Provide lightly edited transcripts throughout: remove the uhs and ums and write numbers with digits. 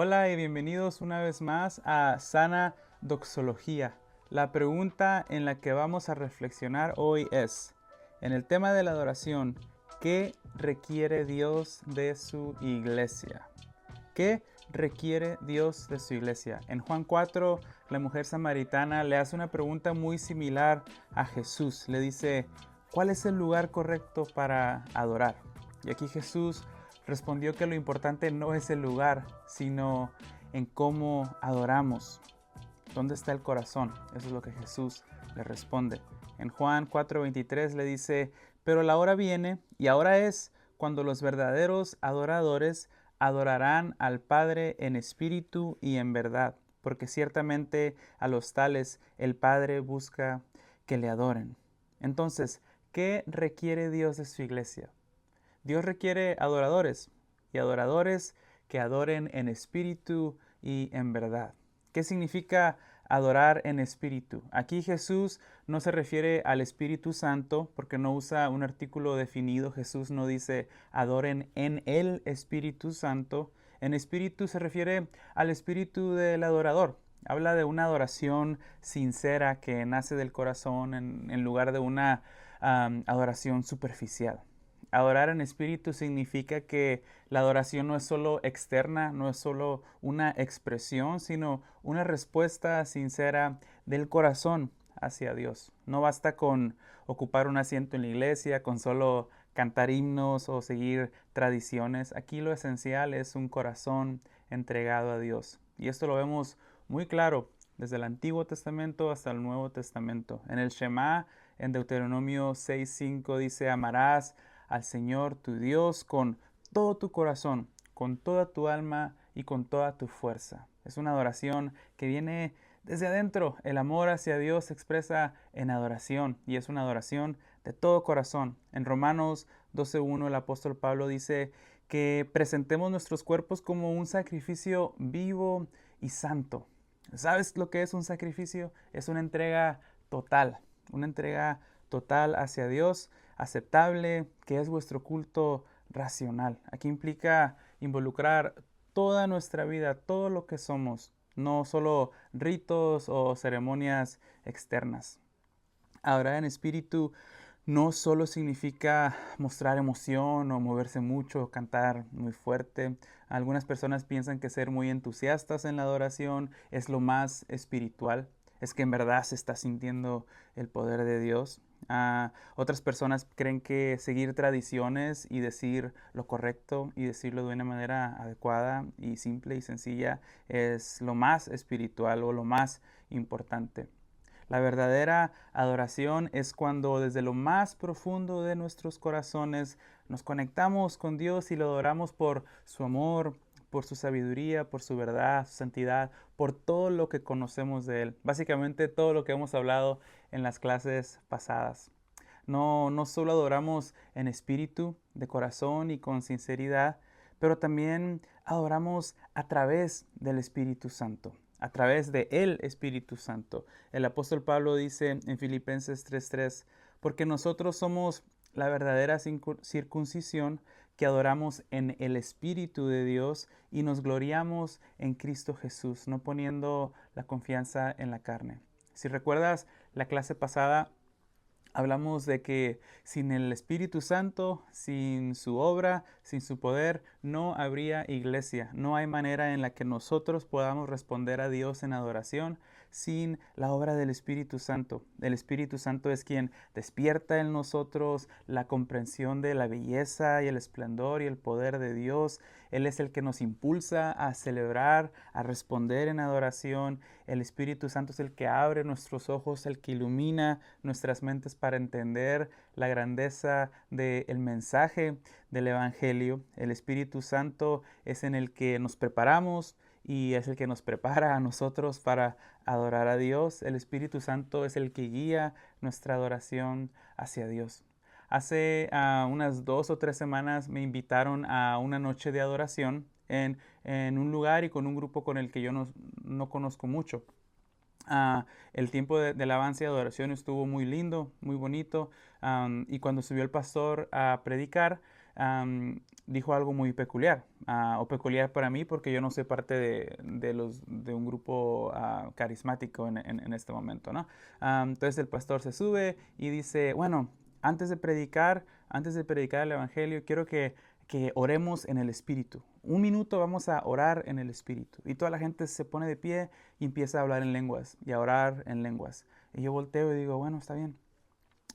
Hola y bienvenidos una vez más a Sana Doxología. La pregunta en la que vamos a reflexionar hoy es, en el tema de la adoración, ¿qué requiere Dios de su iglesia? ¿Qué requiere Dios de su iglesia? En Juan 4, la mujer samaritana le hace una pregunta muy similar a Jesús. Le dice, ¿cuál es el lugar correcto para adorar? Y aquí Jesús respondió que lo importante no es el lugar, sino en cómo adoramos. ¿Dónde está el corazón? Eso es lo que Jesús le responde. En Juan 4:23 le dice, pero la hora viene y ahora es cuando los verdaderos adoradores adorarán al Padre en espíritu y en verdad, porque ciertamente a los tales el Padre busca que le adoren. Entonces, ¿qué requiere Dios de su iglesia? Dios requiere adoradores y adoradores que adoren en espíritu y en verdad. ¿Qué significa adorar en espíritu? Aquí Jesús no se refiere al Espíritu Santo porque no usa un artículo definido. Jesús no dice adoren en el Espíritu Santo. En espíritu se refiere al espíritu del adorador. Habla de una adoración sincera que nace del corazón en lugar de una adoración superficial. Adorar en espíritu significa que la adoración no es solo externa, no es solo una expresión, sino una respuesta sincera del corazón hacia Dios. No basta con ocupar un asiento en la iglesia, con solo cantar himnos o seguir tradiciones. Aquí lo esencial es un corazón entregado a Dios. Y esto lo vemos muy claro desde el Antiguo Testamento hasta el Nuevo Testamento. En el Shema, en Deuteronomio 6:5 dice, amarás al Señor tu Dios con todo tu corazón, con toda tu alma y con toda tu fuerza. Es una adoración que viene desde adentro. El amor hacia Dios se expresa en adoración y es una adoración de todo corazón. En Romanos 12:1 el apóstol Pablo dice que presentemos nuestros cuerpos como un sacrificio vivo y santo. ¿Sabes lo que es un sacrificio? Es una entrega total hacia Dios, aceptable, que es vuestro culto racional. Aquí implica involucrar toda nuestra vida, todo lo que somos, no solo ritos o ceremonias externas. Adorar en espíritu no solo significa mostrar emoción o moverse mucho o cantar muy fuerte. Algunas personas piensan que ser muy entusiastas en la adoración es lo más espiritual. Es que en verdad se está sintiendo el poder de Dios. Otras personas creen que seguir tradiciones y decir lo correcto y decirlo de una manera adecuada y simple y sencilla es lo más espiritual o lo más importante. La verdadera adoración es cuando desde lo más profundo de nuestros corazones nos conectamos con Dios y lo adoramos por su amor, por su sabiduría, por su verdad, su santidad, por todo lo que conocemos de Él. Básicamente todo lo que hemos hablado en las clases pasadas. No solo adoramos en espíritu, de corazón y con sinceridad, pero también adoramos a través del Espíritu Santo, a través de el Espíritu Santo. El apóstol Pablo dice en Filipenses 3:3, porque nosotros somos la verdadera circuncisión que adoramos en el Espíritu de Dios y nos gloriamos en Cristo Jesús, no poniendo la confianza en la carne. Si recuerdas la clase pasada, hablamos de que sin el Espíritu Santo, sin su obra, sin su poder, no habría iglesia. No hay manera en la que nosotros podamos responder a Dios en adoración sin la obra del Espíritu Santo. El Espíritu Santo es quien despierta en nosotros la comprensión de la belleza y el esplendor y el poder de Dios. Él es el que nos impulsa a celebrar, a responder en adoración. El Espíritu Santo es el que abre nuestros ojos, el que ilumina nuestras mentes para entender la grandeza del mensaje del Evangelio. El Espíritu Santo es en el que nos preparamos y es el que nos prepara a nosotros para adorar a Dios. El Espíritu Santo es el que guía nuestra adoración hacia Dios. Hace unas 2 o 3 semanas me invitaron a una noche de adoración en un lugar y con un grupo con el que yo no conozco mucho. El tiempo de alabanza y adoración estuvo muy lindo, muy bonito. Y cuando subió el pastor a predicar, dijo algo muy peculiar, o peculiar para mí porque yo no soy parte de un grupo carismático en este momento, ¿no? Entonces el pastor se sube y dice, bueno, antes de predicar el Evangelio, quiero que oremos en el Espíritu. Un minuto vamos a orar en el Espíritu. Y toda la gente se pone de pie y empieza a hablar en lenguas y a orar en lenguas. Y yo volteo y digo, bueno, está bien.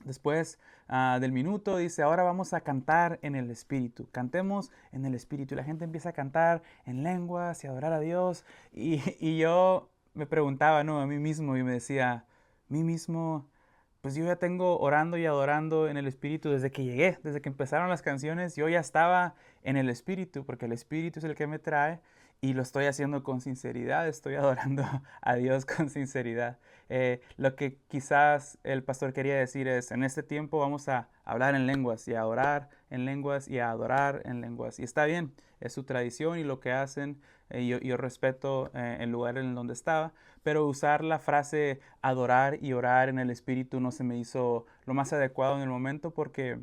Después del minuto dice, ahora vamos a cantar en el Espíritu. Cantemos en el Espíritu. Y la gente empieza a cantar en lenguas y a adorar a Dios. Y yo me preguntaba, ¿no? A mí mismo y me decía, a mí mismo, pues yo ya tengo orando y adorando en el Espíritu desde que llegué, desde que empezaron las canciones. Yo ya estaba en el Espíritu porque el Espíritu es el que me trae. Y lo estoy haciendo con sinceridad, estoy adorando a Dios con sinceridad. Lo que quizás el pastor quería decir es, en este tiempo vamos a hablar en lenguas y a orar en lenguas y a adorar en lenguas. Y está bien, es su tradición y lo que hacen, yo respeto el lugar en donde estaba, pero usar la frase adorar y orar en el Espíritu no se me hizo lo más adecuado en el momento porque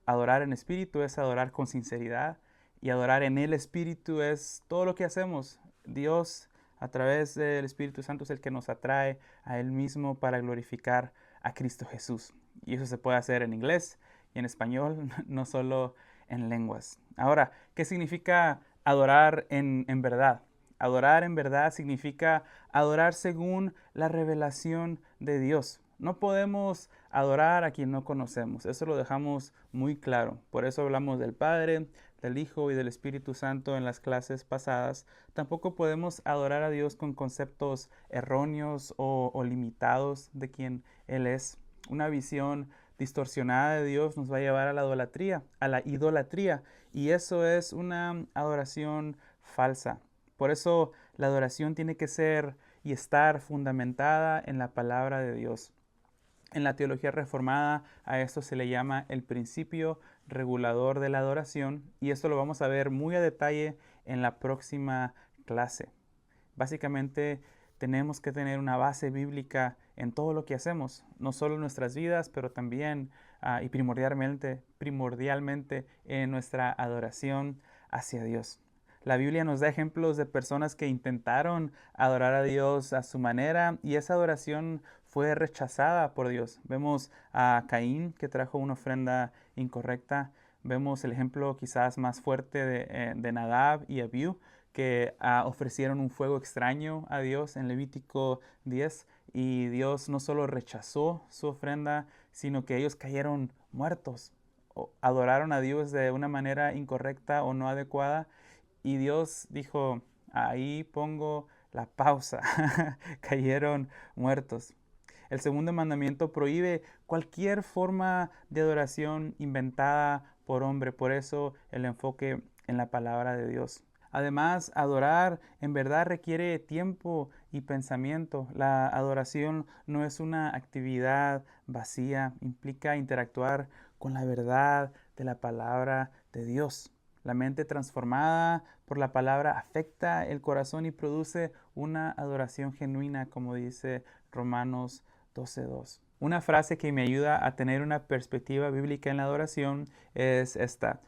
adorar en espíritu es adorar con sinceridad y adorar en el Espíritu es todo lo que hacemos. Dios a través del Espíritu Santo es el que nos atrae a Él mismo para glorificar a Cristo Jesús. Y eso se puede hacer en inglés y en español, no solo en lenguas. Ahora, ¿qué significa adorar en verdad? Adorar en verdad significa adorar según la revelación de Dios. No podemos adorar a quien no conocemos. Eso lo dejamos muy claro. Por eso hablamos del Padre, del Hijo y del Espíritu Santo en las clases pasadas. Tampoco podemos adorar a Dios con conceptos erróneos o limitados de quien Él es. Una visión distorsionada de Dios nos va a llevar a la idolatría. Y eso es una adoración falsa. Por eso la adoración tiene que ser y estar fundamentada en la palabra de Dios. En la teología reformada a esto se le llama el principio regulador de la adoración y esto lo vamos a ver muy a detalle en la próxima clase. Básicamente tenemos que tener una base bíblica en todo lo que hacemos, no solo en nuestras vidas, pero también y primordialmente en nuestra adoración hacia Dios. La Biblia nos da ejemplos de personas que intentaron adorar a Dios a su manera y esa adoración fue rechazada por Dios. Vemos a Caín que trajo una ofrenda incorrecta. Vemos el ejemplo quizás más fuerte de Nadab y Abiú que ofrecieron un fuego extraño a Dios en Levítico 10 y Dios no solo rechazó su ofrenda, sino que ellos cayeron muertos. Adoraron a Dios de una manera incorrecta o no adecuada y Dios dijo, ahí pongo la pausa, cayeron muertos. El segundo mandamiento prohíbe cualquier forma de adoración inventada por hombre, por eso el enfoque en la palabra de Dios. Además, adorar en verdad requiere tiempo y pensamiento. La adoración no es una actividad vacía, implica interactuar con la verdad de la palabra de Dios. La mente transformada por la palabra afecta el corazón y produce una adoración genuina, como dice Romanos 12:2. Una frase que me ayuda a tener una perspectiva bíblica en la adoración es esta.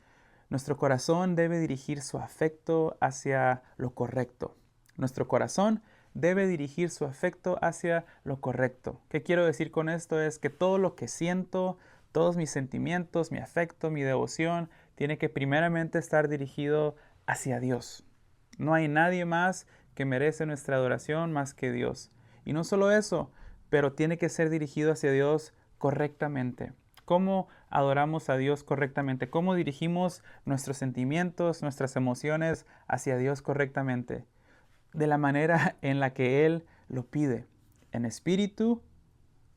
Nuestro corazón debe dirigir su afecto hacia lo correcto. Nuestro corazón debe dirigir su afecto hacia lo correcto. ¿Qué quiero decir con esto? Es que todo lo que siento, todos mis sentimientos, mi afecto, mi devoción, tiene que primeramente estar dirigido hacia Dios. No hay nadie más que merece nuestra adoración más que Dios. Y no solo eso, pero tiene que ser dirigido hacia Dios correctamente. ¿Cómo adoramos a Dios correctamente? ¿Cómo dirigimos nuestros sentimientos, nuestras emociones hacia Dios correctamente? De la manera en la que Él lo pide, en espíritu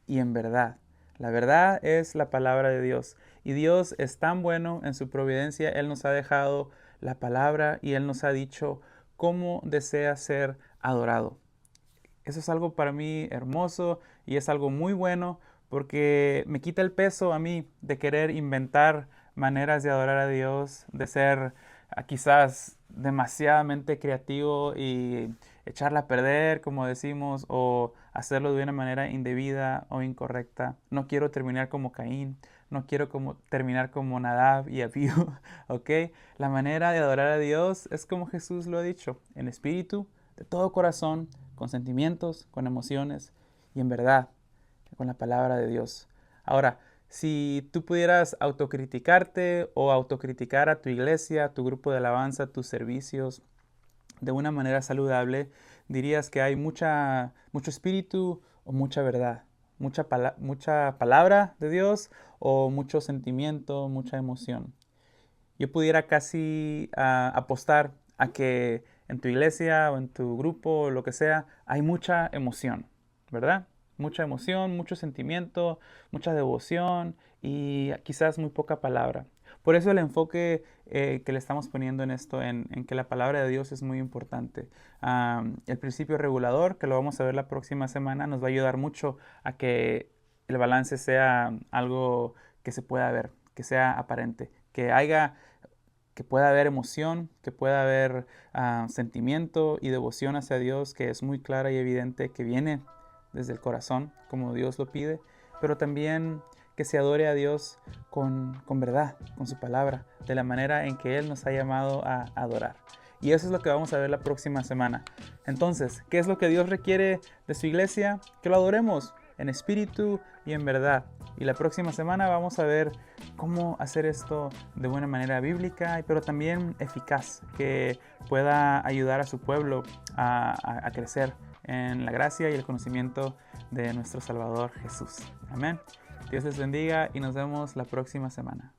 y en verdad. La verdad es la palabra de Dios. Y Dios es tan bueno en su providencia. Él nos ha dejado la palabra y Él nos ha dicho cómo desea ser adorado. Eso es algo para mí hermoso y es algo muy bueno porque me quita el peso a mí de querer inventar maneras de adorar a Dios, de ser quizás demasiadamente creativo y echarla a perder, como decimos, o hacerlo de una manera indebida o incorrecta. No quiero terminar como Caín, no quiero terminar como Nadab y Abiú, ¿ok? La manera de adorar a Dios es como Jesús lo ha dicho, en espíritu, de todo corazón, con sentimientos, con emociones y en verdad, con la palabra de Dios. Ahora, si tú pudieras autocriticarte o autocriticar a tu iglesia, a tu grupo de alabanza, tus servicios, de una manera saludable, dirías que hay mucho espíritu o mucha verdad, mucha palabra de Dios o mucho sentimiento, mucha emoción. Yo pudiera casi apostar a que en tu iglesia o en tu grupo o lo que sea, hay mucha emoción, ¿verdad? Mucha emoción, mucho sentimiento, mucha devoción y quizás muy poca palabra. Por eso el enfoque que le estamos poniendo en esto, en que la palabra de Dios es muy importante. El principio regulador, que lo vamos a ver la próxima semana, nos va a ayudar mucho a que el balance sea algo que se pueda ver, que sea aparente, que pueda haber emoción, que pueda haber sentimiento y devoción hacia Dios, que es muy clara y evidente, que viene desde el corazón, como Dios lo pide, pero también que se adore a Dios con verdad, con su palabra, de la manera en que Él nos ha llamado a adorar. Y eso es lo que vamos a ver la próxima semana. Entonces, ¿qué es lo que Dios requiere de su iglesia? Que lo adoremos en espíritu y en verdad. Y la próxima semana vamos a ver cómo hacer esto de buena manera bíblica, pero también eficaz, que pueda ayudar a su pueblo a crecer en la gracia y el conocimiento de nuestro Salvador Jesús. Amén. Dios les bendiga y nos vemos la próxima semana.